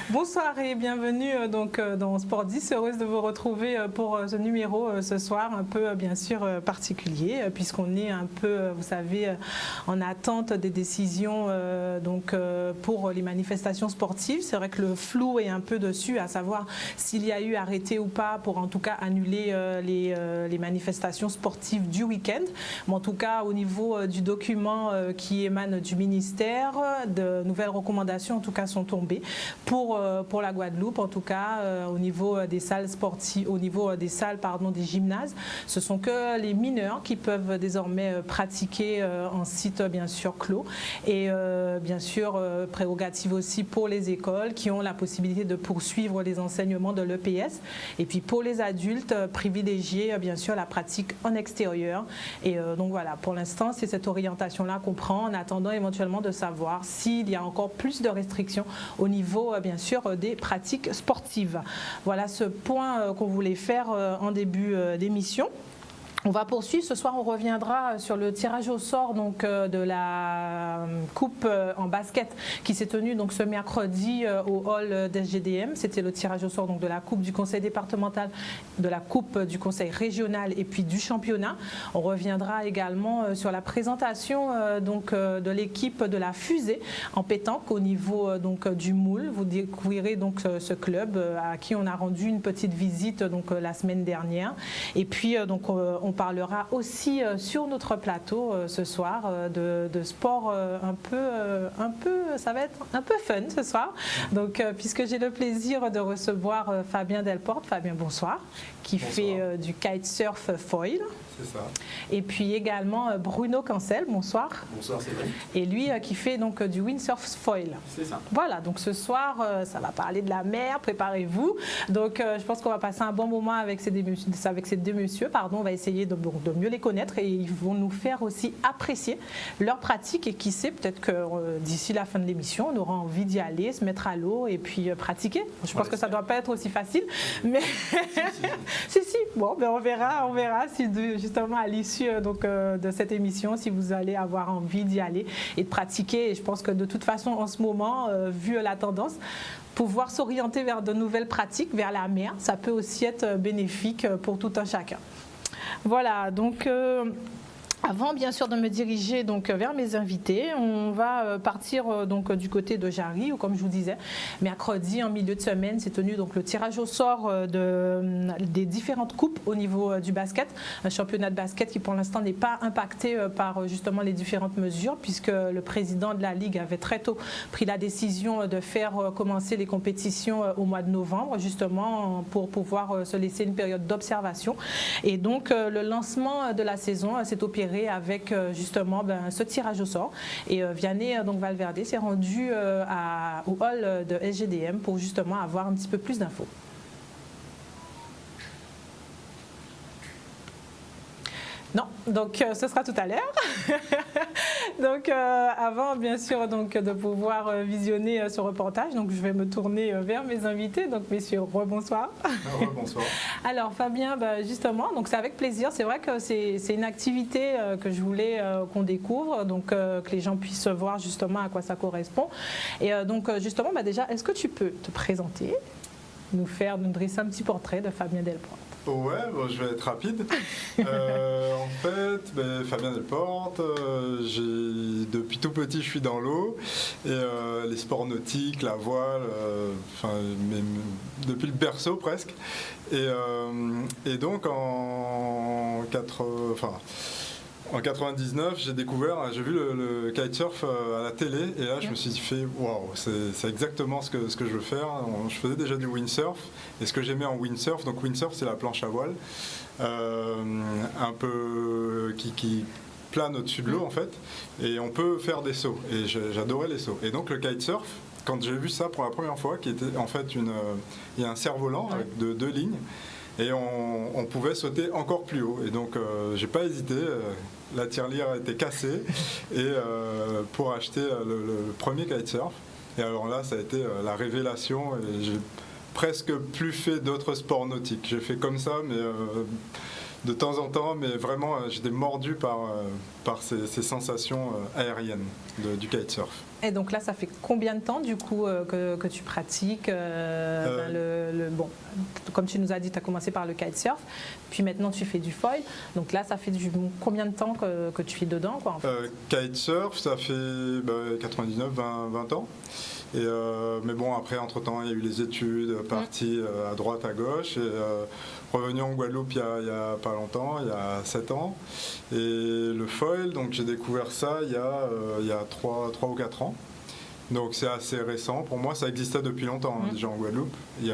Bonsoir et bienvenue dans Sport 10. Heureuse de vous retrouver pour ce numéro ce soir un peu bien sûr particulier puisqu'on est un peu, vous savez, en attente des décisions pour les manifestations sportives. C'est vrai que le flou est un peu dessus, à savoir s'il y a eu arrêté ou pas pour en tout cas annuler les manifestations sportives du week-end. Mais en tout cas au niveau du document qui émane du ministère, de nouvelles recommandations en tout cas sont tombées pour la Guadeloupe, en tout cas au niveau des salles sportives, au niveau des salles des gymnases. Ce sont que les mineurs qui peuvent désormais pratiquer en site bien sûr clos et bien sûr prérogative aussi pour les écoles qui ont la possibilité de poursuivre les enseignements de l'EPS. Et puis pour les adultes, privilégier bien sûr la pratique en extérieur. Et donc voilà, pour l'instant c'est cette orientation-là qu'on prend en attendant éventuellement de savoir s'il y a encore plus de restrictions au niveau bien sûr des pratiques sportives. Voilà ce point qu'on voulait faire en début d'émission. On va poursuivre. Ce soir, on reviendra sur le tirage au sort de la coupe en basket qui s'est tenue ce mercredi au hall d'SGDM. C'était le tirage au sort de la coupe du conseil départemental, de la coupe du conseil régional et puis du championnat. On reviendra également sur la présentation de l'équipe de la fusée en pétanque au niveau du Moule. Vous découvrirez ce club à qui on a rendu une petite visite la semaine dernière. Et puis on parlera aussi sur notre plateau ce soir de sport un peu, ça va être un peu fun ce soir. Donc puisque j'ai le plaisir de recevoir Fabien Delporte. Fabien, bonsoir. Qui bonsoir. Fait du kitesurf foil. C'est ça. Et puis également Bruno Cancel, bonsoir. Bonsoir, c'est vrai. Et lui qui fait du windsurf foil. C'est ça. Voilà, donc ce soir, ça va parler de la mer, préparez-vous. Donc je pense qu'on va passer un bon moment avec ces deux messieurs. On va essayer de mieux les connaître et ils vont nous faire aussi apprécier leur pratique et qui sait, peut-être que d'ici la fin de l'émission, on aura envie d'y aller, se mettre à l'eau et puis pratiquer. Je pense que ça ne doit pas être aussi facile, mais si. Bon, on verra si justement à l'issue de cette émission, si vous allez avoir envie d'y aller et de pratiquer. Et je pense que de toute façon, en ce moment, vu la tendance, pouvoir s'orienter vers de nouvelles pratiques, vers la mer, ça peut aussi être bénéfique pour tout un chacun. Voilà, donc avant bien sûr de me diriger vers mes invités, on va partir du côté de Jarry où, comme je vous disais, mercredi en milieu de semaine s'est tenu le tirage au sort des différentes coupes au niveau du basket, un championnat de basket qui pour l'instant n'est pas impacté par justement les différentes mesures puisque le président de la Ligue avait très tôt pris la décision de faire commencer les compétitions au mois de novembre justement pour pouvoir se laisser une période d'observation et donc le lancement de la saison s'est opéré avec justement ce tirage au sort et Vianney Valverde s'est rendu au hall de SGDM pour justement avoir un petit peu plus d'infos. Non, donc ce sera tout à l'heure. Donc avant bien sûr de pouvoir visionner ce reportage, je vais me tourner vers mes invités. Donc messieurs, rebonsoir. Bonsoir. Alors Fabien, justement, c'est avec plaisir. C'est vrai que c'est une activité que je voulais qu'on découvre, que les gens puissent voir justement à quoi ça correspond. Et justement, déjà, est-ce que tu peux te présenter, nous dresser un petit portrait de Fabien Delporte? Ouais, je vais être rapide. En fait, Fabien Delporte, depuis tout petit, je suis dans l'eau. Et les sports nautiques, la voile, depuis le berceau presque. Et donc en 99, j'ai vu le kitesurf à la télé et là je me suis dit waouh, c'est exactement ce que je veux faire. Je faisais déjà du windsurf et ce que j'aimais en windsurf, donc windsurf c'est la planche à voile, un peu qui plane au-dessus de l'eau en fait, et on peut faire des sauts et j'adorais les sauts. Et donc le kitesurf, quand j'ai vu ça pour la première fois, qui était en fait il y a un cerf-volant avec deux lignes. Et on pouvait sauter encore plus haut. Et donc, j'ai pas hésité. La tirelire était cassée et pour acheter le premier kitesurf. Et alors là, ça a été la révélation. Et j'ai presque plus fait d'autres sports nautiques. J'ai fait comme ça, mais de temps en temps, mais vraiment j'étais mordu par ces sensations aériennes du kitesurf. Et donc là, ça fait combien de temps du coup que tu pratiques bon, comme tu nous as dit, tu as commencé par le kitesurf, puis maintenant tu fais du foil. Donc là, ça fait combien de temps que tu es dedans quoi, en fait? Kitesurf, ça fait 99, 20 ans. Et, mais bon, après, entre-temps, il y a eu les études, parties à droite, à gauche. Et revenu en Guadeloupe il y a pas longtemps, il y a 7 ans. Et le foil, donc j'ai découvert ça il y a 3 ou 4 ans. Donc c'est assez récent. Pour moi, ça existait depuis longtemps, déjà en Guadeloupe. Il y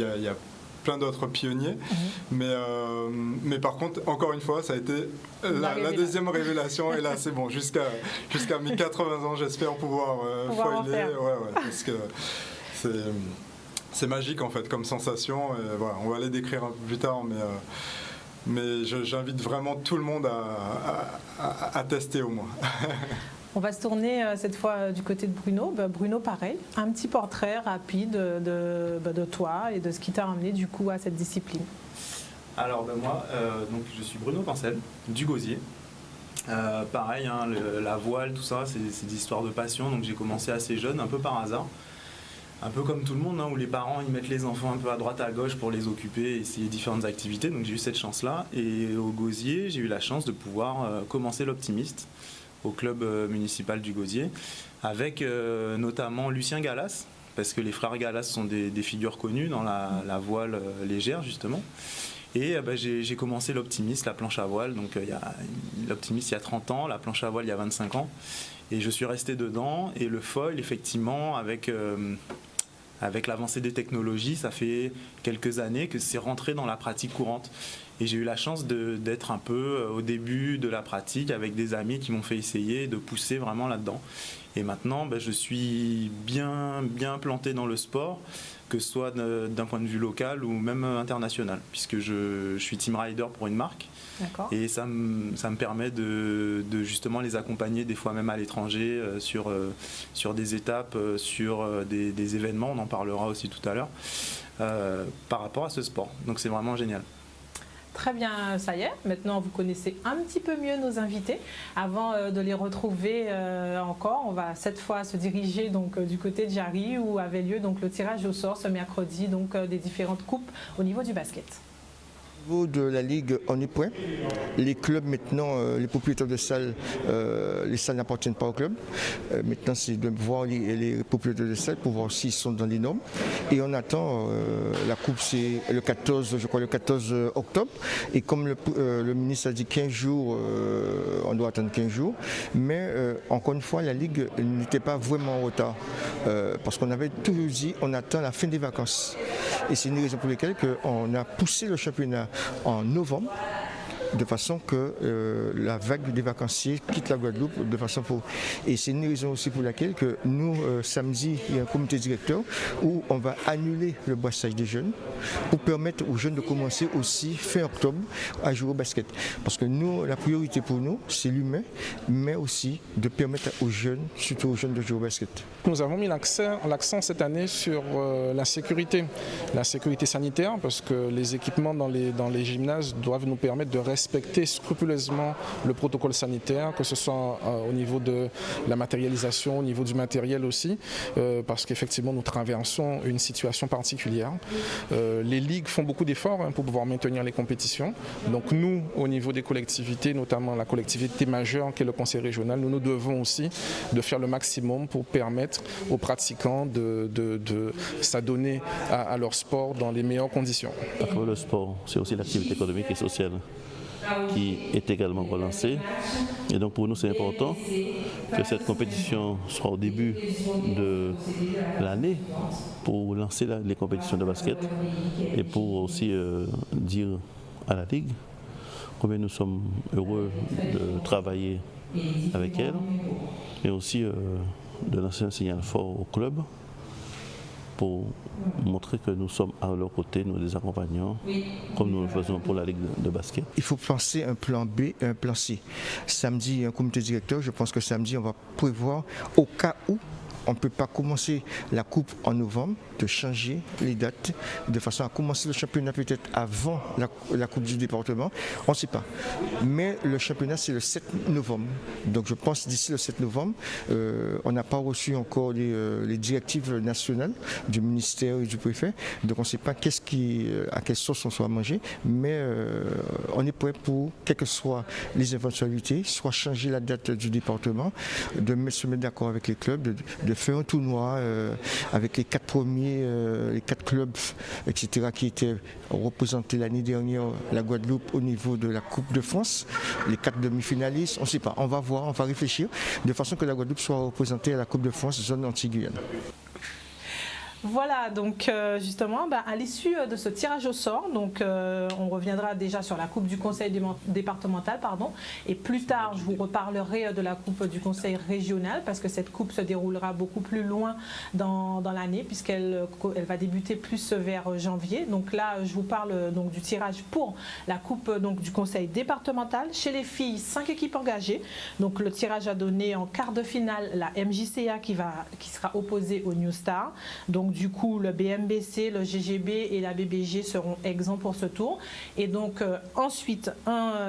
a plein d'autres pionniers. Mais par contre, encore une fois, ça a été la deuxième révélation. Et là, c'est bon, jusqu'à mes 80 ans, j'espère pouvoir foiler. Parce que c'est magique, en fait, comme sensation. Et voilà, on va les décrire un peu plus tard, mais j'invite vraiment tout le monde à tester au moins. On va se tourner cette fois du côté de Bruno. Bruno, pareil, un petit portrait rapide de toi et de ce qui t'a amené du coup à cette discipline. Alors moi, donc, je suis Bruno Pincel, du Gosier. Pareil, hein, la voile, tout ça, c'est des histoires de passion. Donc j'ai commencé assez jeune, un peu par hasard. Un peu comme tout le monde, hein, où les parents ils mettent les enfants un peu à droite à gauche pour les occuper et essayer différentes activités. Donc j'ai eu cette chance-là. Et au Gosier, j'ai eu la chance de pouvoir commencer l'optimiste au club municipal du Gosier, avec notamment Lucien Gallas, parce que les frères Gallas sont des figures connues dans la voile légère, justement. Et j'ai commencé l'optimiste, la planche à voile, donc l'optimiste il y a 30 ans, la planche à voile il y a 25 ans, et je suis resté dedans, et le foil, effectivement, avec l'avancée des technologies, ça fait quelques années que c'est rentré dans la pratique courante. Et j'ai eu la chance d'être un peu au début de la pratique avec des amis qui m'ont fait essayer de pousser vraiment là-dedans. Et maintenant, je suis bien planté dans le sport, que ce soit d'un point de vue local ou même international, puisque je suis team rider pour une marque. D'accord. Et ça me permet de justement les accompagner des fois même à l'étranger sur des étapes, sur des événements, on en parlera aussi tout à l'heure, par rapport à ce sport. Donc c'est vraiment génial. Très bien, ça y est. Maintenant, vous connaissez un petit peu mieux nos invités. Avant de les retrouver encore, on va cette fois se diriger donc du côté de Jarry où avait lieu donc le tirage au sort ce mercredi donc des différentes coupes au niveau du basket. Au niveau de la Ligue, on est prêt. Les clubs maintenant, les propriétaires de salles, les salles n'appartiennent pas au club. Maintenant, c'est de voir les propriétaires de salles pour voir s'ils sont dans les normes. Et on attend, la coupe c'est le 14 octobre. Et comme le ministre a dit 15 jours, on doit attendre 15 jours. Mais encore une fois, la Ligue n'était pas vraiment en retard. Parce qu'on avait toujours dit, on attend la fin des vacances. Et c'est une raison pour laquelle on a poussé le championnat en novembre, de façon que la vague des vacanciers quitte la Guadeloupe de façon pour... Et c'est une raison aussi pour laquelle que nous, samedi, il y a un comité directeur où on va annuler le brassage des jeunes pour permettre aux jeunes de commencer aussi fin octobre à jouer au basket. Parce que nous, la priorité pour nous, c'est l'humain, mais aussi de permettre aux jeunes, surtout aux jeunes, de jouer au basket. Nous avons mis l'accent cette année sur la sécurité sanitaire, parce que les équipements dans les gymnases doivent nous permettre de respecter scrupuleusement le protocole sanitaire, que ce soit au niveau de la matérialisation, au niveau du matériel aussi, parce qu'effectivement nous traversons une situation particulière. Les ligues font beaucoup d'efforts pour pouvoir maintenir les compétitions. Donc nous, au niveau des collectivités, notamment la collectivité majeure qui est le conseil régional, nous devons aussi de faire le maximum pour permettre aux pratiquants de s'adonner à leur sport dans les meilleures conditions. Le sport, c'est aussi l'activité économique et sociale qui est également relancée. Et donc pour nous, c'est important que cette compétition soit au début de l'année pour lancer les compétitions de basket et pour aussi dire à la Ligue combien nous sommes heureux de travailler avec elle et aussi de lancer un signal fort au club pour montrer que nous sommes à leur côté, nous les accompagnons, comme nous le faisons pour la Ligue de basket. Il faut penser un plan B et un plan C. Samedi, un comité directeur, je pense que samedi, on va prévoir, au cas où on ne peut pas commencer la coupe en novembre, de changer les dates de façon à commencer le championnat peut-être avant la Coupe du département. On ne sait pas. Mais le championnat, c'est le 7 novembre. Donc je pense d'ici le 7 novembre, on n'a pas reçu encore les directives nationales du ministère et du préfet. Donc on ne sait pas à quelle sauce on soit mangé, mais on est prêt pour, quelles que soient les éventualités, soit changer la date du département, de se mettre d'accord avec les clubs, de faire un tournoi avec les 4 premiers, les 4 clubs, etc., qui étaient représentés l'année dernière, la Guadeloupe, au niveau de la Coupe de France, les 4 demi-finalistes, on ne sait pas, on va voir, on va réfléchir, de façon que la Guadeloupe soit représentée à la Coupe de France, zone Antilles-Guyane. Voilà, donc justement, à l'issue de ce tirage au sort, donc on reviendra déjà sur la Coupe du Conseil départemental, et plus tard, je vous reparlerai de la Coupe du Conseil régional, parce que cette coupe se déroulera beaucoup plus loin dans l'année, puisqu'elle va débuter plus vers janvier. Donc là, je vous parle donc du tirage pour la Coupe du Conseil départemental. Chez les filles, 5 équipes engagées. Donc le tirage a donné en quart de finale la MJCA qui sera opposée au New Star. Donc du coup, le BMBC, le GGB et la BBG seront exempts pour ce tour. Et donc ensuite,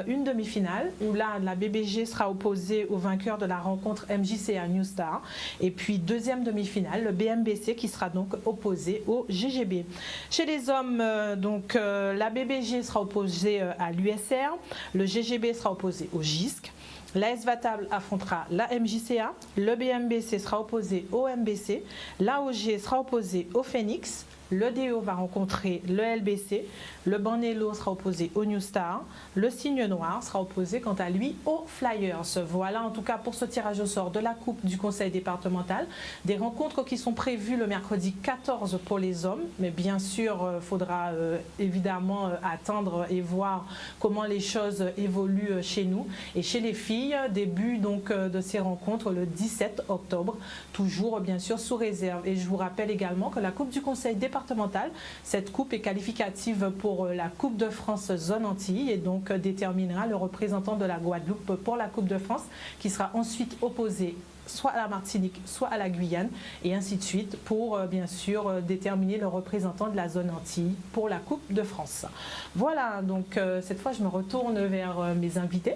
une demi-finale où là, la BBG sera opposée au vainqueur de la rencontre MJCA New Star. Et puis deuxième demi-finale, le BMBC qui sera donc opposé au GGB. Chez les hommes, la BBG sera opposée à l'USR, le GGB sera opposé au GISC. L'AS Vatable affrontera la MJCA, le BMBC sera opposé au MBC, l'AOG sera opposé au Phoenix, le DO va rencontrer le LBC, le Banello sera opposé au New Star, le Cygne Noir sera opposé quant à lui aux Flyers. Voilà en tout cas pour ce tirage au sort de la Coupe du Conseil départemental. Des rencontres qui sont prévues le mercredi 14 pour les hommes, mais bien sûr il faudra évidemment attendre et voir comment les choses évoluent chez nous. Et chez les filles, début donc de ces rencontres le 17 octobre, toujours bien sûr sous réserve. Et je vous rappelle également que la Coupe du Conseil départemental, cette coupe est qualificative pour la Coupe de France zone Antilles et donc déterminera le représentant de la Guadeloupe pour la Coupe de France qui sera ensuite opposé soit à la Martinique, soit à la Guyane et ainsi de suite pour bien sûr déterminer le représentant de la zone Antilles pour la Coupe de France. Voilà, donc cette fois je me retourne vers mes invités.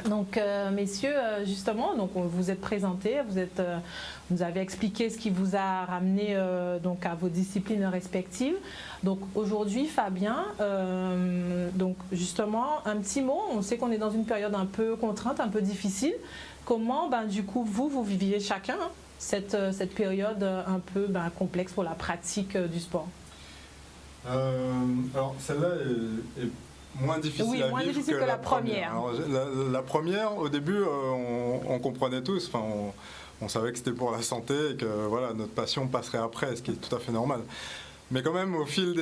Donc messieurs, justement, donc vous êtes présentés, vous avez expliqué ce qui vous a ramené donc à vos disciplines respectives. Donc aujourd'hui, Fabien, donc justement un petit mot. On sait qu'on est dans une période un peu contrainte, un peu difficile. Comment, du coup, vous viviez chacun cette période un peu complexe pour la pratique du sport? Alors celle-là est moins difficile à vivre que la première. Alors, la première, au début, on comprenait tous. Enfin, on savait que c'était pour la santé et que voilà, notre passion passerait après, ce qui est tout à fait normal. Mais quand même, au fil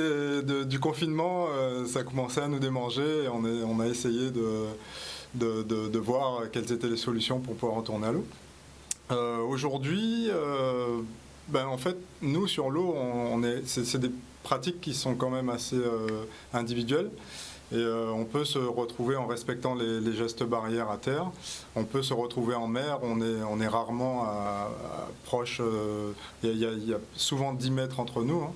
du confinement, ça commençait à nous démanger et on a essayé de voir quelles étaient les solutions pour pouvoir retourner à l'eau. Aujourd'hui, en fait, nous, sur l'eau, c'est des pratiques qui sont quand même assez individuelles. Et on peut se retrouver en respectant les gestes barrières à terre. On peut se retrouver en mer. On est rarement proche. Il y a souvent 10 mètres entre nous. Hein.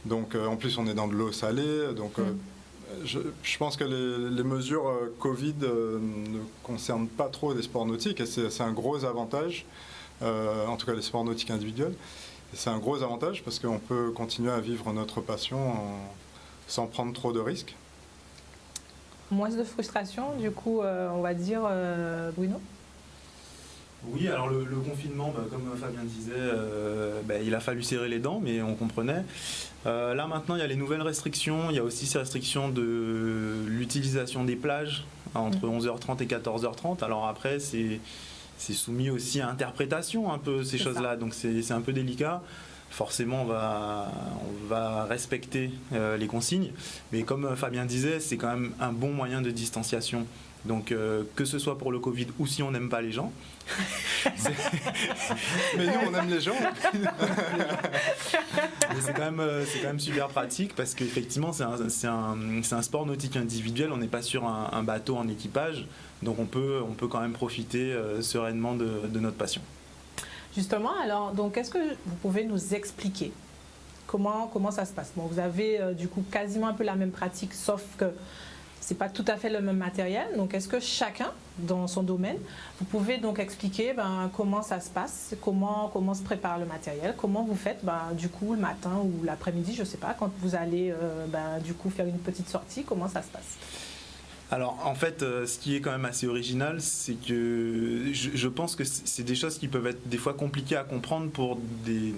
Donc en plus, on est dans de l'eau salée. Donc je pense que les mesures Covid ne concernent pas trop les sports nautiques. Et c'est un gros avantage. En tout cas, les sports nautiques individuels. Et c'est un gros avantage parce qu'on peut continuer à vivre notre passion sans prendre trop de risques. Moins de frustration, du coup, on va dire, Bruno? Oui, alors le confinement, comme Fabien disait, il a fallu serrer les dents, mais on comprenait. Là maintenant, il y a les nouvelles restrictions, il y a aussi ces restrictions de l'utilisation des plages entre 11h30 et 14h30. Alors après, c'est soumis aussi à interprétation un peu ces choses-là, donc c'est un peu délicat. Forcément, on va respecter les consignes. Mais comme Fabien disait, c'est quand même un bon moyen de distanciation. Donc, que ce soit pour le Covid ou si on n'aime pas les gens. Mais nous, on aime les gens. C'est quand même super pratique parce qu'effectivement, c'est un sport nautique individuel. On n'est pas sur un bateau en équipage. Donc, on peut quand même profiter sereinement de notre passion. Justement, alors, donc, est-ce que vous pouvez nous expliquer Comment ça se passe? Bon, vous avez du coup quasiment un peu la même pratique, sauf que c'est pas tout à fait le même matériel. Donc, est-ce que chacun, dans son domaine, vous pouvez donc expliquer comment ça se passe, comment se prépare le matériel, comment vous faites du coup le matin ou l'après-midi, je sais pas, quand vous allez du coup faire une petite sortie, comment ça se passe? Alors en fait, ce qui est quand même assez original, c'est que je pense que c'est des choses qui peuvent être des fois compliquées à comprendre pour des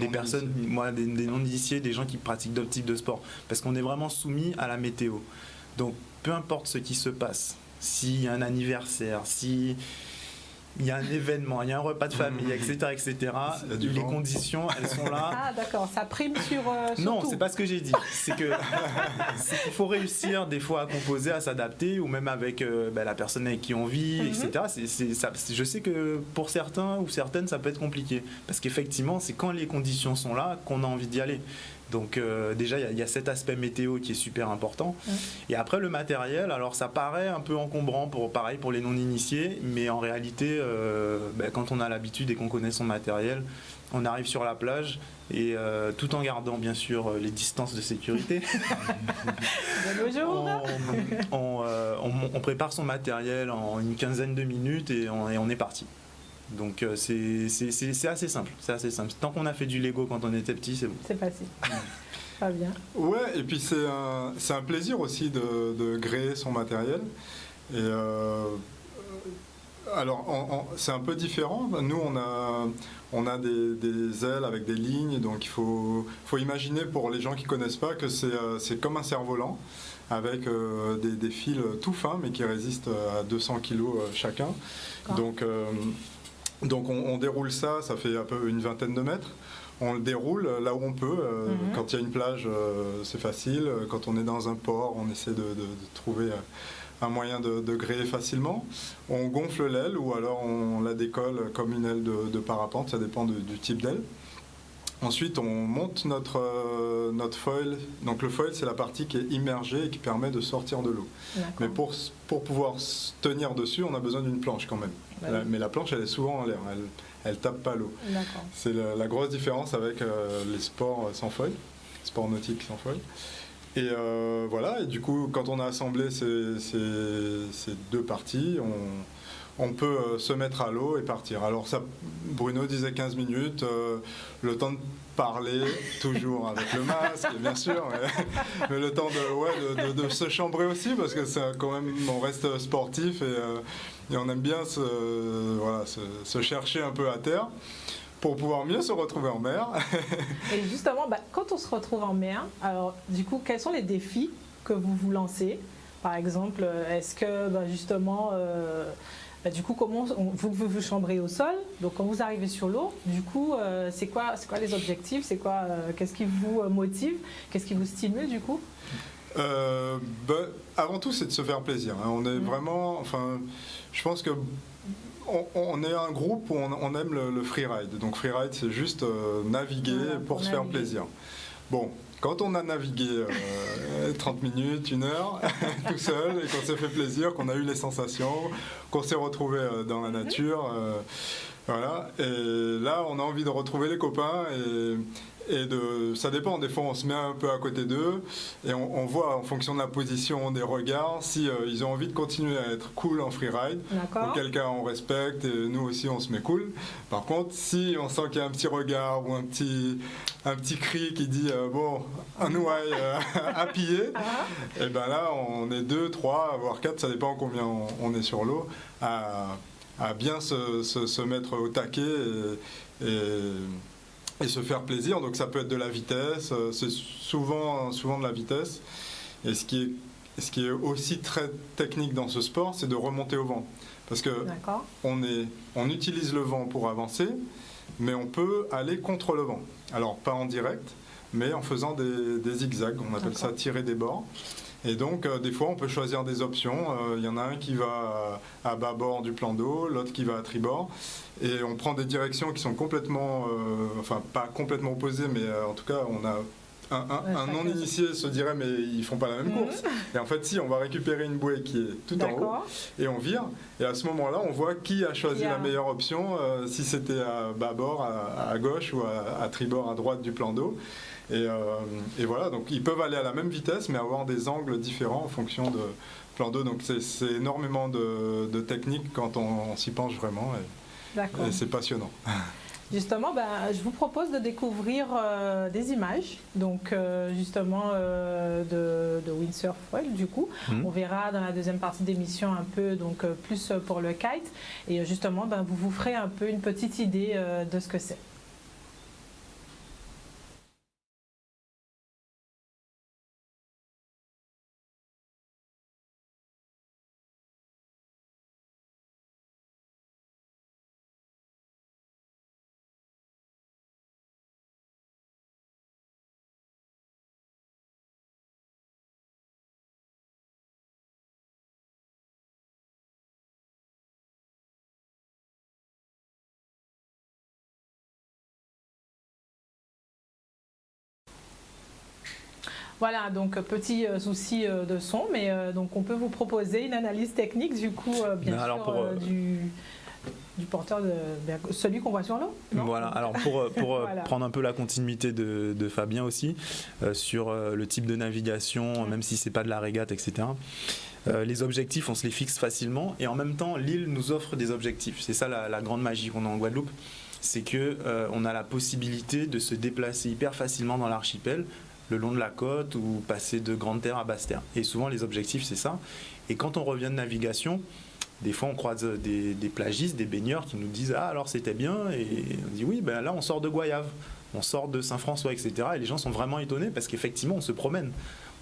personnes, des non-initiés, des gens qui pratiquent d'autres types de sports, parce qu'on est vraiment soumis à la météo. Donc peu importe ce qui se passe, s'il y a un anniversaire, s'il y a un événement, il y a un repas de famille, etc., les conditions, elles sont là. Ah d'accord, ça prime sur non, tout. c'est pas ce que j'ai dit. C'est qu'il faut réussir des fois à composer, à s'adapter, ou même avec la personne avec qui on vit, etc. Je sais que pour certains ou certaines, ça peut être compliqué. Parce qu'effectivement, c'est quand les conditions sont là qu'on a envie d'y aller. Donc déjà, il y a cet aspect météo qui est super important. Et après, le matériel, alors ça paraît un peu encombrant pareil pour les non-initiés, mais en réalité, quand on a l'habitude et qu'on connaît son matériel, on arrive sur la plage et tout en gardant bien sûr les distances de sécurité, on prépare son matériel en une quinzaine de minutes et on est parti. Donc c'est assez simple, Tant qu'on a fait du Lego quand on était petit, c'est bon. C'est facile. Pas bien. Ouais, et puis c'est un plaisir aussi de gréer son matériel. Et alors c'est un peu différent. Nous on a des ailes avec des lignes, donc il faut imaginer pour les gens qui connaissent pas que c'est comme un cerf-volant avec des fils tout fins mais qui résistent à 200 kg chacun. Donc on déroule ça fait un peu une vingtaine de mètres. On le déroule là où on peut. Quand il y a une plage, c'est facile. Quand on est dans un port, on essaie de trouver un moyen de gréer facilement. On gonfle l'aile ou alors on la décolle comme une aile de parapente. Ça dépend du type d'aile. Ensuite, on monte notre foil. Donc le foil, c'est la partie qui est immergée et qui permet de sortir de l'eau. Mais pour pouvoir se tenir dessus, on a besoin d'une planche quand même. Mais la planche, elle est souvent en l'air. Elle tape pas l'eau. C'est la grosse différence avec les sports sans foil, sports nautiques sans foil. Et voilà. Et du coup, quand on a assemblé ces deux parties, on peut se mettre à l'eau et partir. Alors ça, Bruno disait 15 minutes, le temps de parler, toujours avec le masque, bien sûr, mais le temps de se chambrer aussi, parce que c'est quand même, on reste sportif et on aime bien se chercher un peu à terre pour pouvoir mieux se retrouver en mer. Et justement, quand on se retrouve en mer, alors du coup, quels sont les défis que vous vous lancez? Par exemple, est-ce que justement... du coup, comment vous chambrez au sol? Donc, quand vous arrivez sur l'eau, du coup, c'est quoi les objectifs? Qu'est-ce qui vous motive? Qu'est-ce qui vous stimule, du coup? Avant tout, c'est de se faire plaisir. On est vraiment... je pense que on est un groupe où on aime le freeride. Donc, freeride, c'est juste naviguer pour se faire plaisir. Bon. Quand on a navigué 30 minutes, 1 heure, tout seul, et qu'on s'est fait plaisir, qu'on a eu les sensations, qu'on s'est retrouvé dans la nature, voilà. Et là, on a envie de retrouver les copains ça dépend. Des fois, on se met un peu à côté d'eux et on voit en fonction de la position des regards si ils ont envie de continuer à être cool en freeride. Auquel cas, on respecte et nous aussi, on se met cool. Par contre, si on sent qu'il y a un petit regard ou un petit cri qui dit un ouaille à piller, et ben là, on est 2, 3, voire 4, ça dépend combien on est sur l'eau, à bien se mettre au taquet et se faire plaisir. Donc ça peut être de la vitesse, c'est souvent de la vitesse. Et ce qui est aussi très technique dans ce sport, c'est de remonter au vent. Parce que on utilise le vent pour avancer, mais on peut aller contre le vent. Alors pas en direct, mais en faisant des zigzags. On appelle ça tirer des bords. Et donc, des fois, on peut choisir des options. Il y en a un qui va à bâbord du plan d'eau, l'autre qui va à tribord. Et on prend des directions qui sont complètement, pas complètement opposées, mais en tout cas, on a un non-initié se dirait mais ils font pas la même course. Et en fait si, on va récupérer une bouée qui est tout en haut et on vire. Et à ce moment-là, on voit qui a choisi la meilleure option, si c'était à bâbord, à gauche ou à tribord, à droite du plan d'eau. Et voilà, donc ils peuvent aller à la même vitesse mais avoir des angles différents en fonction de plan d'eau. Donc c'est énormément de techniques quand on s'y penche vraiment. Et c'est passionnant. Justement, je vous propose de découvrir des images, donc justement de windsurf foil du coup. On verra dans la deuxième partie d'émission un peu donc plus pour le kite et justement vous ferez un peu une petite idée de ce que c'est. Voilà, donc petit souci de son, mais donc on peut vous proposer une analyse technique du coup, bien sûr, du porteur, celui qu'on voit sur l'eau. Voilà, alors pour voilà. Prendre un peu la continuité de Fabien aussi, sur le type de navigation, même si c'est pas de la régate, etc. Les objectifs, on se les fixe facilement et en même temps, l'île nous offre des objectifs. C'est ça la grande magie qu'on a en Guadeloupe, c'est qu'on a la possibilité de se déplacer hyper facilement dans l'archipel, le long de la côte ou passer de grande terre à basse terre. Et souvent les objectifs c'est ça. Et quand on revient de navigation, des fois on croise des plagistes, des baigneurs qui nous disent ah alors c'était bien et on dit oui là on sort de Goyave, on sort de Saint-François etc. Et les gens sont vraiment étonnés parce qu'effectivement on se promène.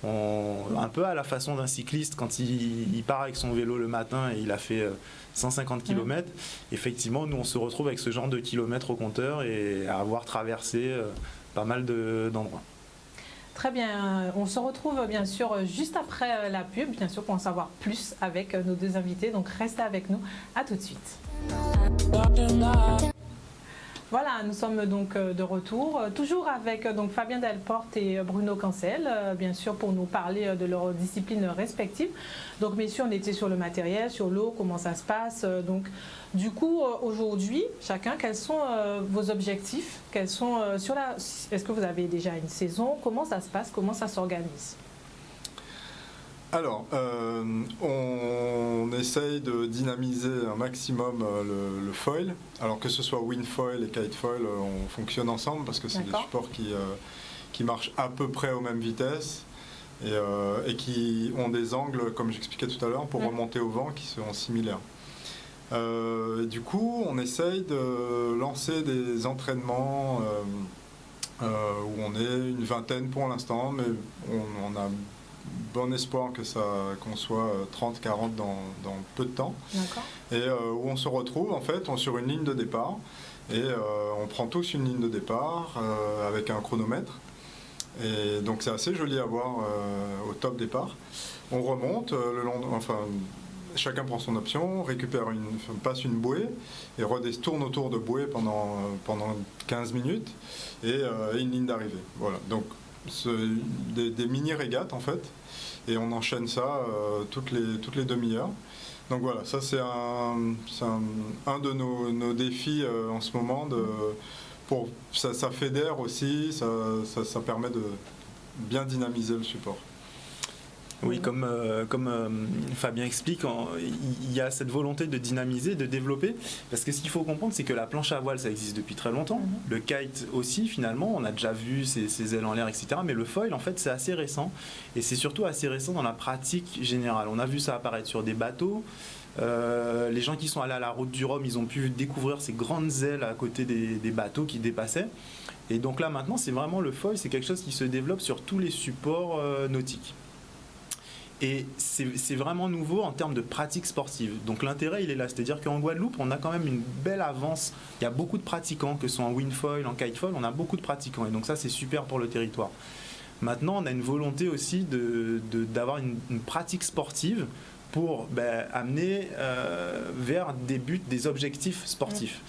Un peu à la façon d'un cycliste quand il part avec son vélo le matin et il a fait 150 km, effectivement nous on se retrouve avec ce genre de kilomètres au compteur et à avoir traversé pas mal d'endroits. Très bien, on se retrouve bien sûr juste après la pub, bien sûr pour en savoir plus avec nos deux invités, donc restez avec nous, à tout de suite. Voilà, nous sommes donc de retour, toujours avec donc Fabien Delporte et Bruno Cancel, bien sûr pour nous parler de leurs disciplines respectives. Donc messieurs, on était sur le matériel, sur l'eau, comment ça se passe. Donc du coup, aujourd'hui, chacun, quels sont vos objectifs? Quels sont Est-ce que vous avez déjà une saison? Comment ça se passe? Comment ça s'organise? Alors, on essaye de dynamiser un maximum le foil. Alors que ce soit wind foil et kite foil, on fonctionne ensemble parce que c'est des supports qui marchent à peu près aux mêmes vitesses et qui ont des angles, comme j'expliquais tout à l'heure, pour remonter au vent qui sont similaires. Du coup, on essaye de lancer des entraînements où on est une vingtaine pour l'instant, mais on a bon espoir qu'on soit 30-40 dans peu de temps. Et où on se retrouve en fait sur une ligne de départ et on prend tous une ligne de départ avec un chronomètre et donc c'est assez joli à voir au top départ. On remonte le long, chacun prend son option, passe une bouée et tourne autour de bouée pendant 15 minutes et une ligne d'arrivée. Voilà, donc des mini-régates en fait, et on enchaîne ça toutes les demi-heures. Donc voilà, ça c'est un de nos défis en ce moment. Ça fédère aussi, ça permet de bien dynamiser le support. Oui, comme Fabien explique, il y a cette volonté de dynamiser, de développer, parce que ce qu'il faut comprendre, c'est que la planche à voile, ça existe depuis très longtemps. Le kite aussi, finalement, on a déjà vu ses ailes en l'air, etc. Mais le foil, en fait, c'est assez récent, et c'est surtout assez récent dans la pratique générale. On a vu ça apparaître sur des bateaux. Les gens qui sont allés à la route du Rhum, ils ont pu découvrir ces grandes ailes à côté des bateaux qui dépassaient. Et donc là, maintenant, c'est vraiment le foil, c'est quelque chose qui se développe sur tous les supports nautiques. Et c'est vraiment nouveau en termes de pratique sportive. Donc l'intérêt, il est là. C'est-à-dire qu'en Guadeloupe, on a quand même une belle avance. Il y a beaucoup de pratiquants, que ce soit en windfoil, en kitefoil, on a beaucoup de pratiquants. Et donc ça, c'est super pour le territoire. Maintenant, on a une volonté aussi d'avoir une pratique sportive pour amener vers des buts, des objectifs sportifs.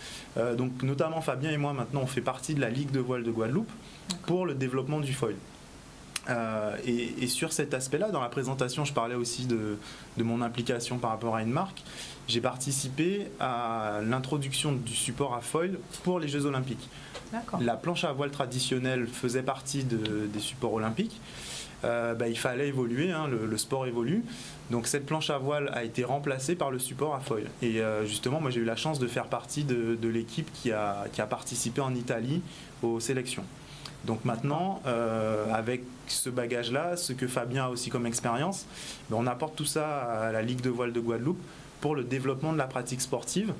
Donc notamment Fabien et moi, maintenant, on fait partie de la Ligue de voile de Guadeloupe pour le développement du foil. Et sur cet aspect-là, dans la présentation, je parlais aussi de mon implication par rapport à une marque. J'ai participé à l'introduction du support à foil pour les Jeux Olympiques. La planche à voile traditionnelle faisait partie des supports olympiques. Il fallait évoluer, hein, le sport évolue. Donc cette planche à voile a été remplacée par le support à foil. Et justement, moi j'ai eu la chance de faire partie de l'équipe qui a participé en Italie aux sélections. Donc maintenant, avec ce bagage-là, ce que Fabien a aussi comme expérience, on apporte tout ça à la Ligue de voile de Guadeloupe pour le développement de la pratique sportive.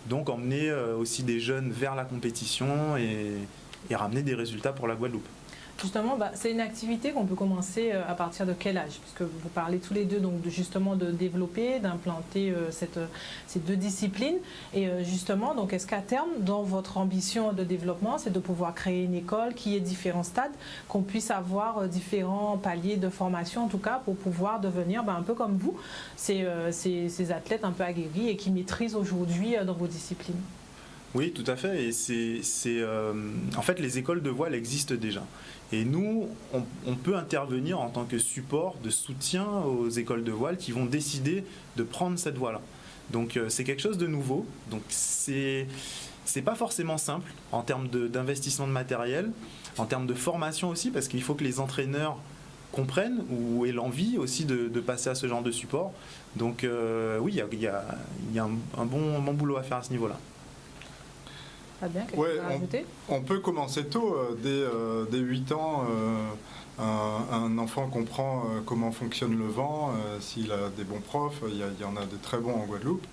Donc emmener aussi des jeunes vers la compétition et ramener des résultats pour la Guadeloupe. Justement, c'est une activité qu'on peut commencer à partir de quel âge? Puisque vous parlez tous les deux donc, justement de développer, d'implanter ces deux disciplines. Et justement, donc, est-ce qu'à terme, dans votre ambition de développement, c'est de pouvoir créer une école qui ait différents stades, qu'on puisse avoir différents paliers de formation, en tout cas, pour pouvoir devenir un peu comme vous, ces athlètes un peu aguerris et qui maîtrisent aujourd'hui dans vos disciplines? Oui, tout à fait. Et en fait, les écoles de voile existent déjà. Et nous, on peut intervenir en tant que support de soutien aux écoles de voile qui vont décider de prendre cette voie-là. Donc, c'est quelque chose de nouveau. Donc, c'est pas forcément simple en termes d'investissement de matériel, en termes de formation aussi, parce qu'il faut que les entraîneurs comprennent ou aient l'envie aussi de passer à ce genre de support. Donc, oui, il y a un bon boulot à faire à ce niveau-là. Ouais, on peut commencer tôt, dès 8 ans, un enfant comprend comment fonctionne le vent, s'il a des bons profs, il y en a de très bons en Guadeloupe.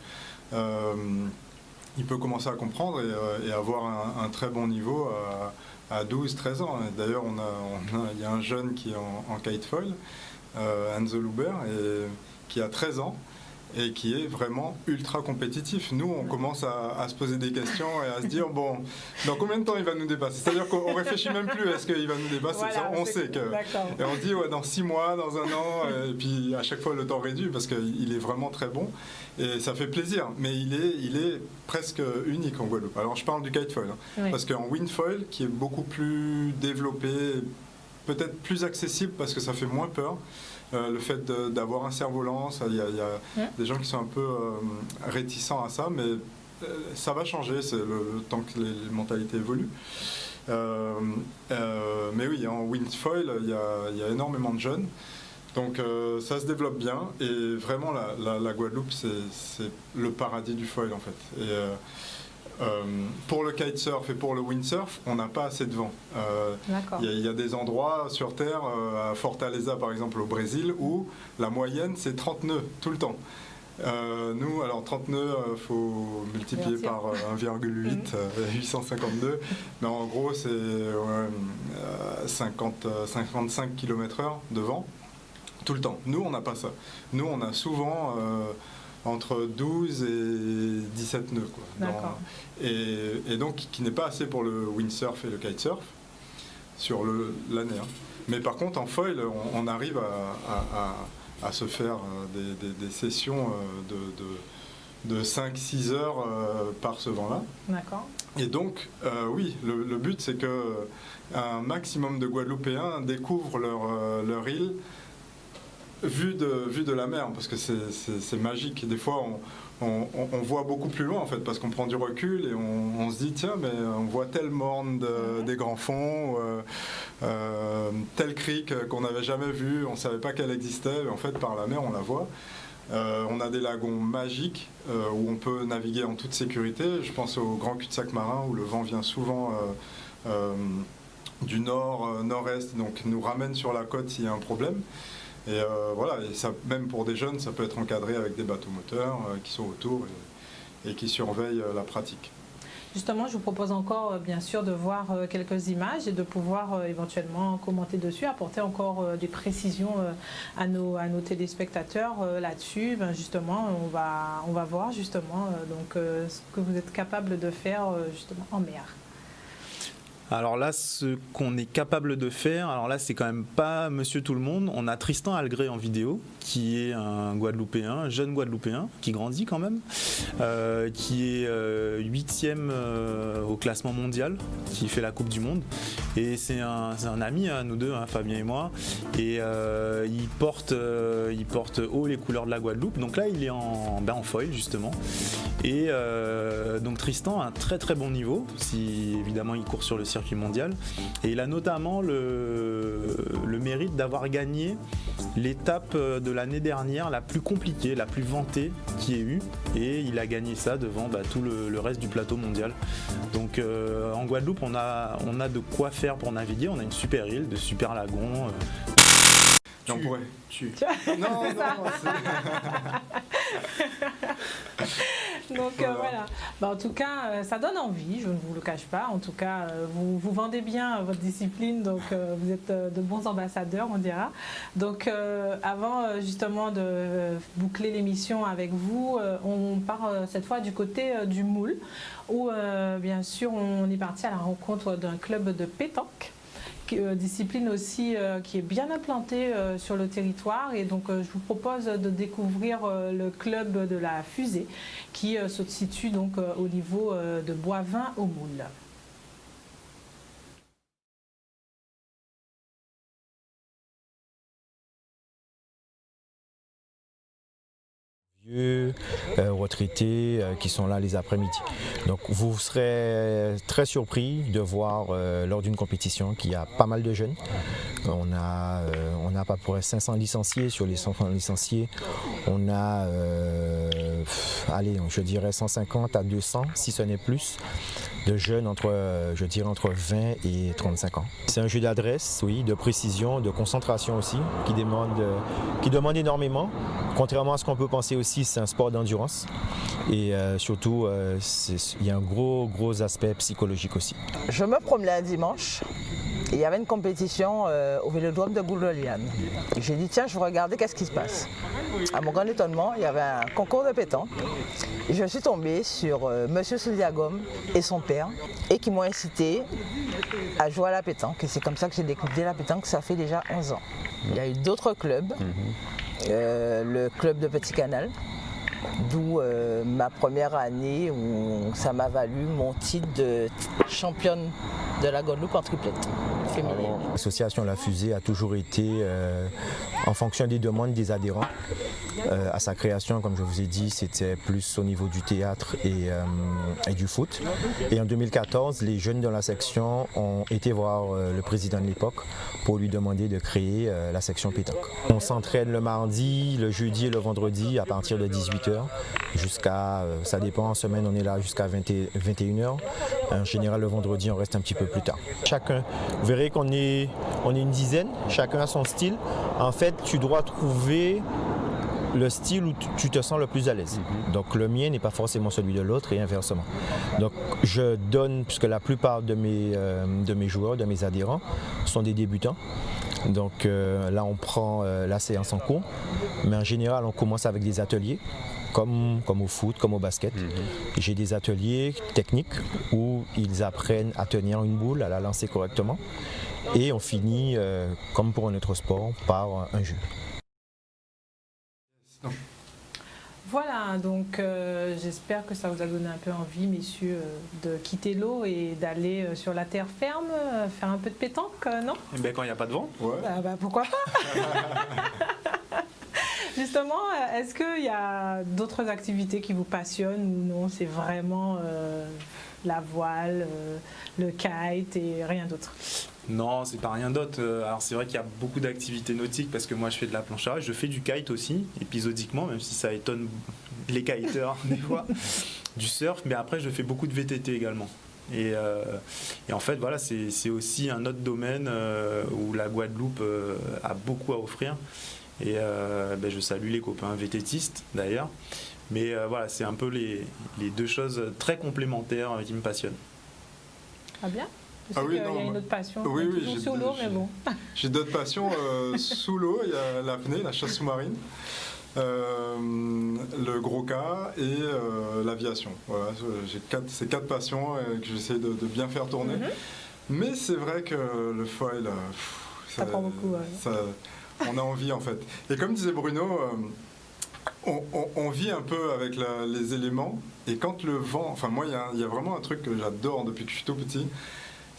Il peut commencer à comprendre et avoir un très bon niveau à 12-13 ans. D'ailleurs, il y a un jeune qui est en kitefoil, Enzo Luber, qui a 13 ans. Et qui est vraiment ultra compétitif. Nous, on commence à se poser des questions et à se dire, bon, dans combien de temps il va nous dépasser? C'est-à-dire qu'on réfléchit même plus, est-ce qu'il va nous dépasser? Voilà, on sait que... Et on se dit, ouais, dans 6 mois, dans 1 an, et puis à chaque fois, le temps réduit, parce qu'il est vraiment très bon. Et ça fait plaisir, mais il est presque unique en Guadeloupe. Alors, je parle du kitefoil, parce qu'en windfoil, qui est beaucoup plus développé, peut-être plus accessible, parce que ça fait moins peur, le fait d'avoir un cerf-volant, il y a des gens qui sont un peu réticents à ça, mais ça va changer, c'est le temps que les mentalités évoluent. Mais oui, en windfoil, il y a énormément de jeunes, donc ça se développe bien, et vraiment la Guadeloupe, c'est le paradis du foil en fait. Et, pour le kitesurf et pour le windsurf, on n'a pas assez de vent. Il y a des endroits sur Terre, à Fortaleza par exemple au Brésil, où la moyenne c'est 30 nœuds tout le temps. Nous, alors 30 nœuds, il faut multiplier par 1,8, 850 nœuds, mais en gros c'est 55 km/h de vent tout le temps. Nous, on n'a pas ça. Nous, on a souvent... entre 12 et 17 nœuds. Et donc, qui n'est pas assez pour le windsurf et le kitesurf sur l'année. Mais par contre, en foil, on arrive à se faire des sessions de 5-6 heures par ce vent-là. D'accord. Et donc, oui, le but, c'est qu'un maximum de Guadeloupéens découvrent leur île vue de la mer, parce que c'est magique. Des fois, on voit beaucoup plus loin, en fait, parce qu'on prend du recul et on se dit, tiens, mais on voit telle morne des grands fonds, telle crique qu'on n'avait jamais vue, on ne savait pas qu'elle existait, et en fait, par la mer, on la voit. On a des lagons magiques où on peut naviguer en toute sécurité. Je pense au grand cul-de-sac marin, où le vent vient souvent du nord-est, donc nous ramène sur la côte s'il y a un problème. Et voilà, et ça, même pour des jeunes, ça peut être encadré avec des bateaux moteurs qui sont autour et qui surveillent la pratique. Justement, je vous propose encore, bien sûr, de voir quelques images et de pouvoir éventuellement commenter dessus, apporter encore des précisions à nos téléspectateurs là-dessus. Ben, justement, on va voir justement ce que vous êtes capable de faire justement en mer. Alors là, ce qu'on est capable de faire, alors là, c'est quand même pas Monsieur Tout-le-Monde. On a Tristan Algré en vidéo, qui est un Guadeloupéen, un jeune Guadeloupéen, qui grandit quand même, qui est 8e au classement mondial, qui fait la Coupe du Monde. Et c'est un ami, hein, nous deux, hein, Fabien et moi. Et il porte haut les couleurs de la Guadeloupe. Donc là, il est en foil, justement. Et donc Tristan a un très très bon niveau, si évidemment il court sur le circuit mondial. Et il a notamment le mérite d'avoir gagné l'étape de l'année dernière la plus compliquée, la plus vantée qui ait eu. Et il a gagné ça devant tout le reste du plateau mondial. Donc en Guadeloupe, on a de quoi faire pour naviguer. On a une super île, de super lagons. On pourrait. Non. Donc voilà. En tout cas, ça donne envie, je ne vous le cache pas. En tout cas, vous vendez bien votre discipline, donc vous êtes de bons ambassadeurs, on dira. Donc avant justement de boucler l'émission avec vous, on part cette fois du côté du Moule, où bien sûr on est parti à la rencontre d'un club de pétanque. Discipline aussi qui est bien implantée sur le territoire, et donc je vous propose de découvrir le club de la Fusée qui se situe donc au niveau de Boivin au Moule. Retraités qui sont là les après-midi. Donc vous serez très surpris de voir lors d'une compétition qu'il y a pas mal de jeunes. On a à peu près 500 licenciés. Sur les 500 licenciés, on a je dirais 150 à 200 si ce n'est plus de jeunes entre 20 et 35 ans. C'est un jeu d'adresse, oui, de précision, de concentration aussi, qui demande énormément. Contrairement à ce qu'on peut penser aussi, c'est un sport d'endurance. Et surtout, il y a un gros aspect psychologique aussi. Je me promenais un dimanche. Il y avait une compétition au vélodrome de Gouloliane. J'ai dit, tiens, je vais regarder qu'est-ce qui se passe. À mon grand étonnement, il y avait un concours de pétanque. Et je suis tombée sur Monsieur Souliagom et son père, et qui m'ont incité à jouer à la pétanque. Et c'est comme ça que j'ai découvert la pétanque, ça fait déjà 11 ans. Il y a eu d'autres clubs, le club de Petit Canal, d'où ma première année où ça m'a valu mon titre de championne de la Guadeloupe en triplette féminine. L'association La Fusée a toujours été en fonction des demandes des adhérents. À sa création, comme je vous ai dit, c'était plus au niveau du théâtre et du foot. Et en 2014, les jeunes de la section ont été voir le président de l'époque pour lui demander de créer la section pétanque. On s'entraîne le mardi, le jeudi et le vendredi à partir de 18h jusqu'à, ça dépend, en semaine on est là jusqu'à 21h. En général, le vendredi, on reste un petit peu plus tard. Chacun, vous verrez qu'on est une dizaine, chacun a son style. En fait, tu dois trouver le style où tu te sens le plus à l'aise. Donc le mien n'est pas forcément celui de l'autre et inversement. Donc je donne, puisque la plupart de mes joueurs, de mes adhérents sont des débutants. Donc là on prend la séance en cours, mais en général on commence avec des ateliers. Comme au foot, comme au basket. J'ai des ateliers techniques où ils apprennent à tenir une boule, à la lancer correctement. Et on finit, comme pour un autre sport, par un jeu. Voilà, donc j'espère que ça vous a donné un peu envie, messieurs, de quitter l'eau et d'aller sur la terre ferme, faire un peu de pétanque, non? Et bien quand il n'y a pas de vent. Ouais. Pourquoi pas. Justement, est-ce qu'il y a d'autres activités qui vous passionnent ou non? C'est vraiment la voile, le kite et rien d'autre? Non, c'est pas rien d'autre. Alors c'est vrai qu'il y a beaucoup d'activités nautiques parce que moi je fais de la planche à voile, je fais du kite aussi, épisodiquement, même si ça étonne les kiteurs des fois, du surf, mais après je fais beaucoup de VTT également. Et en fait voilà, c'est aussi un autre domaine où la Guadeloupe a beaucoup à offrir. Et je salue les copains VTTistes d'ailleurs. Mais voilà, c'est un peu les deux choses très complémentaires qui me passionnent. Ah bien. Je sais qu'il y a une autre passion. Oui, toujours sous l'eau, mais bon. J'ai d'autres passions sous l'eau. Il y a l'apnée, la chasse sous-marine, le gros cas et l'aviation. Voilà, j'ai ces quatre passions que j'essaie de bien faire tourner. Mais c'est vrai que le foil, ça prend beaucoup. Ouais. On a envie en fait. Et comme disait Bruno, on vit un peu avec les éléments. Et quand le vent, enfin moi il y a vraiment un truc que j'adore depuis que je suis tout petit,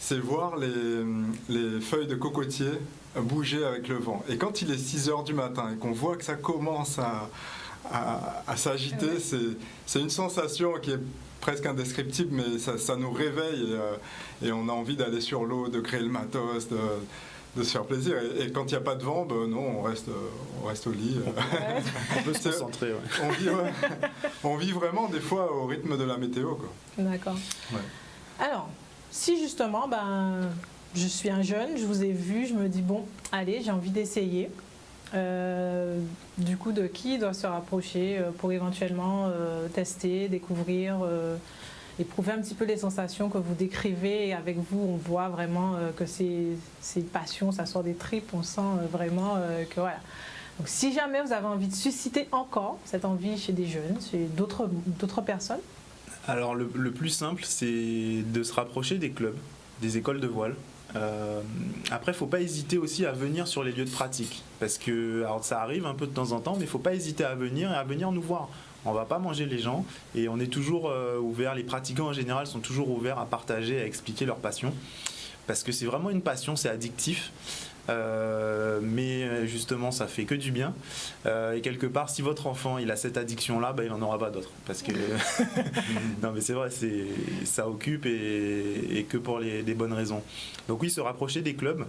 c'est voir les feuilles de cocotier bouger avec le vent. Et quand il est 6h du matin et qu'on voit que ça commence à s'agiter, c'est une sensation qui est presque indescriptible, mais ça nous réveille et on a envie d'aller sur l'eau, de créer le matos, de se faire plaisir. Et quand il n'y a pas de vent, non, on reste au lit. On peut se concentrer. On vit vraiment des fois au rythme de la météo, quoi. D'accord. Ouais. Alors, si justement, je suis un jeune, je vous ai vu, je me dis, bon, allez, j'ai envie d'essayer. Du coup, de qui doit se rapprocher pour éventuellement tester, découvrir, éprouver un petit peu les sensations que vous décrivez. Et avec vous, on voit vraiment que c'est une passion, ça sort des tripes, on sent vraiment que voilà. Donc, si jamais vous avez envie de susciter encore cette envie chez des jeunes, chez d'autres personnes. Alors, le plus simple, c'est de se rapprocher des clubs, des écoles de voile. Après, il ne faut pas hésiter aussi à venir sur les lieux de pratique, parce que alors, ça arrive un peu de temps en temps, mais il ne faut pas hésiter à venir nous voir. On ne va pas manger les gens et on est toujours ouvert. Les pratiquants en général sont toujours ouverts à partager, à expliquer leur passion, parce que c'est vraiment une passion, c'est addictif. Mais justement ça fait que du bien et quelque part si votre enfant il a cette addiction là, il n'en aura pas d'autre parce que non mais c'est vrai, ça occupe et que pour les bonnes raisons. Donc oui, se rapprocher des clubs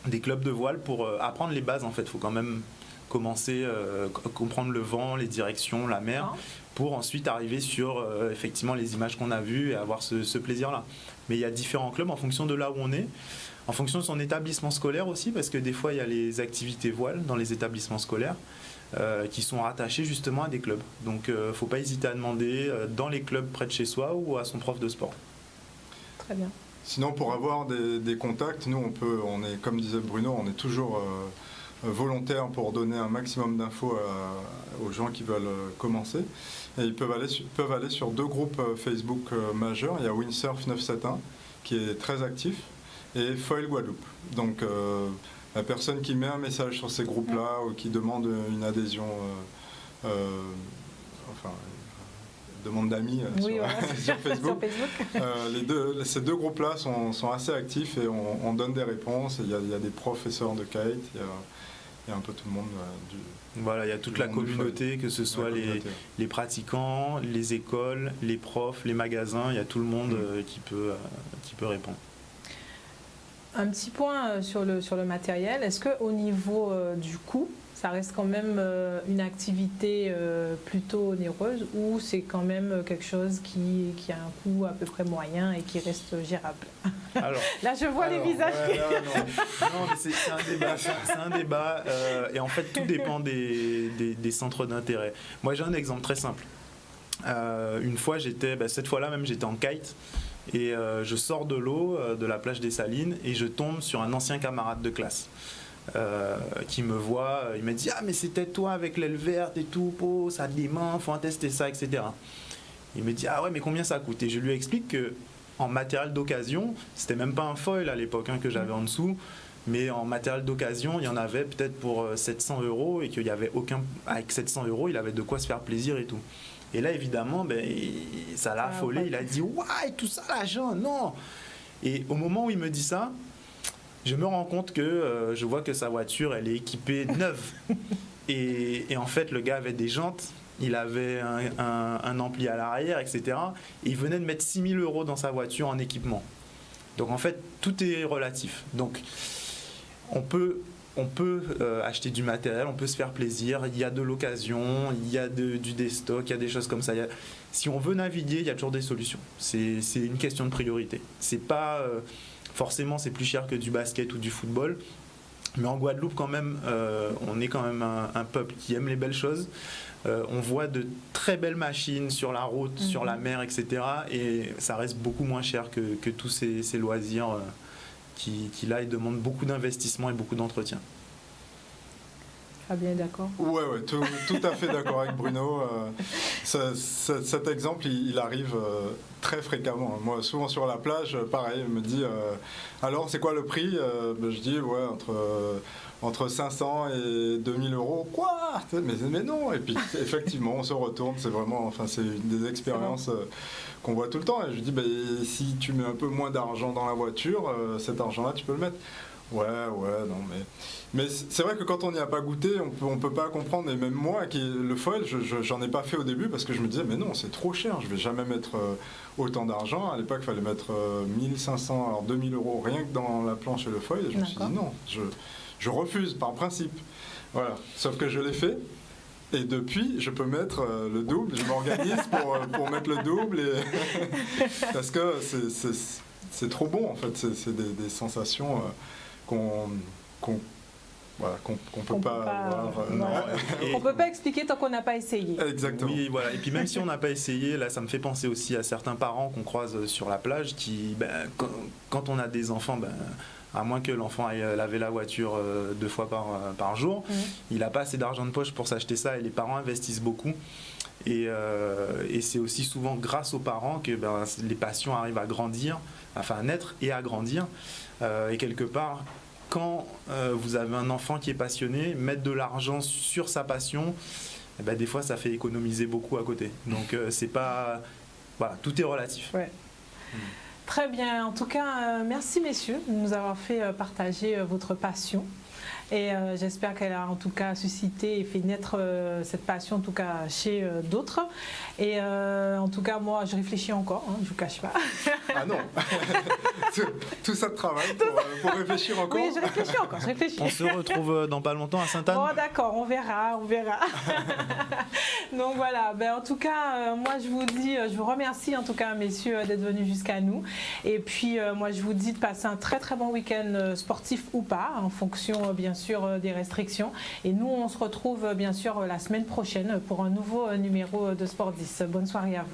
de voile pour apprendre les bases. En fait, il faut quand même commencer à comprendre le vent, les directions, la mer, pour ensuite arriver sur effectivement les images qu'on a vues et avoir ce plaisir là. Mais il y a différents clubs en fonction de là où on est, en fonction de son établissement scolaire aussi, parce que des fois il y a les activités voiles dans les établissements scolaires qui sont rattachés justement à des clubs. Donc il ne faut pas hésiter à demander dans les clubs près de chez soi ou à son prof de sport. Très bien. Sinon, pour avoir des contacts, nous on est, comme disait Bruno, on est toujours volontaire pour donner un maximum d'infos aux gens qui veulent commencer. Et ils peuvent aller sur 2 groupes Facebook majeurs. Il y a Windsurf 971 qui est très actif et Foil Guadeloupe. Donc la personne qui met un message sur ces groupes-là ou qui demande une adhésion, demande d'amis sur Facebook, ces 2 groupes-là sont assez actifs et on donne des réponses. Il y a des professeurs de kite, il y a un peu tout le monde Voilà, il y a toute la communauté, que ce soit les pratiquants, les écoles, les profs, les magasins, il y a tout le monde qui peut répondre. Un petit point sur le matériel. Est-ce qu'au niveau du coût, ça reste quand même une activité plutôt onéreuse ou c'est quand même quelque chose qui a un coût à peu près moyen et qui reste gérable? Alors, là, je vois les visages. Non, mais c'est un débat. Et en fait, tout dépend des centres d'intérêt. Moi, j'ai un exemple très simple. Une fois, cette fois-là même, j'étais en kite. Et je sors de l'eau de la plage des Salines et je tombe sur un ancien camarade de classe qui me voit, il me dit « Ah mais c'était toi avec l'aile verte et tout, ça dément, faut en tester ça, etc. » Il me dit « Ah ouais mais combien ça coûte ?» Et je lui explique que en matériel d'occasion, c'était même pas un foil à l'époque que j'avais en dessous, mais en matériel d'occasion, il y en avait peut-être pour 700 € et qu'il y avait avec 700 €, il avait de quoi se faire plaisir et tout. Et là, évidemment, ça l'a affolé. Il a dit « Ouais, tout ça, l'argent, non !» Et au moment où il me dit ça, je me rends compte que je vois que sa voiture, elle est équipée neuve. Et en fait, le gars avait des jantes, il avait un ampli à l'arrière, etc. Et il venait de mettre 6 000 € dans sa voiture en équipement. Donc en fait, tout est relatif. Donc on peut acheter du matériel, on peut se faire plaisir, il y a de l'occasion, il y a du déstock, il y a des choses comme ça. Si on veut naviguer, il y a toujours des solutions. C'est une question de priorité. C'est pas forcément c'est plus cher que du basket ou du football, mais en Guadeloupe quand même, on est quand même un peuple qui aime les belles choses. On voit de très belles machines sur la route, sur la mer, etc. Et ça reste beaucoup moins cher que tous ces loisirs qui là, ils demandent beaucoup d'investissement et beaucoup d'entretien. Fabien est d'accord? Ouais, tout à fait d'accord avec Bruno. Cet exemple, il arrive très fréquemment. Moi, souvent sur la plage, pareil, il me dit alors, c'est quoi le prix? Je dis ouais, entre 500 et 2000 euros. Quoi? Mais non. Et puis effectivement, on se retourne. C'est vraiment, c'est une des expériences qu'on voit tout le temps. Et je dis si tu mets un peu moins d'argent dans la voiture, cet argent-là, tu peux le mettre. Ouais, non, mais c'est vrai que quand on n'y a pas goûté, on peut pas comprendre. Et même moi, le foil, j'en ai pas fait au début parce que je me disais, mais non, c'est trop cher, je vais jamais mettre autant d'argent. À l'époque, il fallait mettre 1500, alors 2000 euros rien que dans la planche et le foil. Et je me suis dit, non, je refuse par principe. Voilà. Sauf que je l'ai fait. Et depuis, je peux mettre le double. Je m'organise pour mettre le double. Parce que c'est trop bon, en fait. C'est des sensations qu'on peut pas avoir. On peut pas expliquer tant qu'on n'a pas essayé. Exactement. Oui, voilà. Et puis même si on n'a pas essayé, là, ça me fait penser aussi à certains parents qu'on croise sur la plage qui, quand on a des enfants, à moins que l'enfant aille laver la voiture 2 fois par jour, il n'a pas assez d'argent de poche pour s'acheter ça et les parents investissent beaucoup. Et c'est aussi souvent grâce aux parents que les passions arrivent à grandir, à naître et à grandir. Et quelque part, quand vous avez un enfant qui est passionné, mettre de l'argent sur sa passion, des fois ça fait économiser beaucoup à côté. Donc c'est pas... Voilà, tout est relatif. Ouais. Très bien. En tout cas, merci messieurs de nous avoir fait partager votre passion. Et j'espère qu'elle a en tout cas suscité et fait naître cette passion en tout cas chez d'autres. Et en tout cas, moi, je réfléchis encore, je ne vous cache pas. Ah non. Tout ça de travail pour réfléchir encore. Oui, je réfléchis encore. On se retrouve dans pas longtemps à Sainte-Anne. Bon, d'accord, on verra. Donc voilà, en tout cas, moi je vous remercie en tout cas, messieurs, d'être venus jusqu'à nous. Et puis, moi je vous dis de passer un très très bon week-end sportif ou pas, en fonction bien sûr des restrictions. Et nous, on se retrouve bien sûr la semaine prochaine pour un nouveau numéro de Sport 10. Bonne soirée à vous.